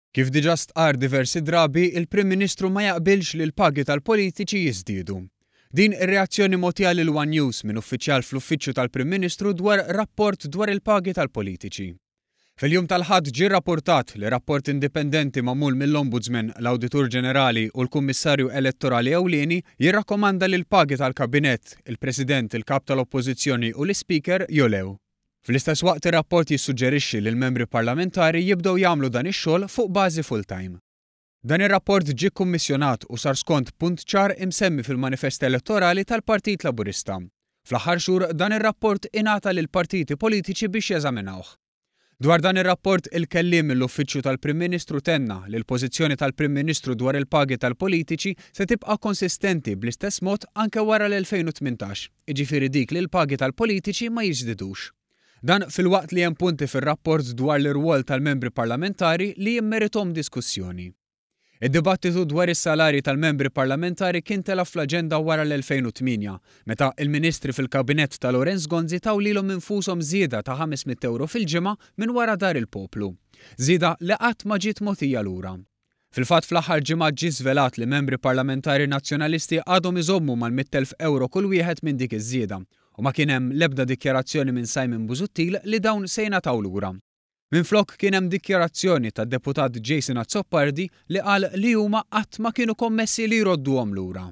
Kif diġà stqar diversi drabi, il-Prim Ministru ma jaqbilx li l-pagi tal-politiċi jiżdiedu. Din ir-reazzjoni mogħtija lil One News minn uffiċjal fl-uffiċċju tal-Prim Ministru dwar rapport dwar il-pagi tal-politiċi. Fil-jum tal-ħadd ġie rrappurtat li rapport indipendenti magħmul mill-Ombudsman, l-Awditur Ġenerali u l-Kummissarju Elettorali Ewlieni jirrakkomanda li l-pagi tal-Kabinett, il-President, il-Kap tal-Oppożizzjoni u l-Speaker jolew. Fl-istess waqt ir-rapport jissuġġerixxi li l-membri parlamentari jibdew jagħmlu dan ix-xogħol fuq bażi full-time. Dan ir-rapport ġie kummissjonat u sar skont punt ċar imsemmi fil-manifest elettorali tal-Partit Laburista. Fl-aħħar xhur dan ir-rapport ingħata lil partiti politiċi biex jeżaminawh. Dwar dan ir-rapport il-kelliem mill-Uffiċċju tal-Prim Ministru tenna li l-pożizzjoni tal-Prim Ministru dwar il-pagi tal-politiċi se tibqa' konsistenti bl-istess mod anke wara l-2018, jiġifieri dik li l-pagi tal-politiċi ma jiżdiedux. Dan fil-waqt li hemm punti fir-rapport dwar l-irwol tal-membri parlamentari li jimmeritom diskussjoni. Id-dibattitu dwar is-salarji tal-membri parlamentari kien telaf fl-aġenda wara l-2008, meta il-Ministri fil-Kabinett ta' Lorenz Gonzi taw lilhom infushom żieda ta' 500 euro fil-ġimgħa minn wara dar il-poplu. Żieda li qatt ma ġiet mogħtija lura. Fil-fatt fl-aħħar ġimgħa ġie żvelat li membri parlamentari nazzjonalisti għadhom iżommu mal-100,000 euro kull wieħed minn dik iż-żieda u ma kien hemm l-ebda dikjarazzjoni minn Simon Busuttil li dawn se jingħataw lura. Minflok kien hemm dikjarazzjoni tad-deputat Jason Azzoppardi li qal li huma qatt ma kienu kommessi li jrodduhom lura.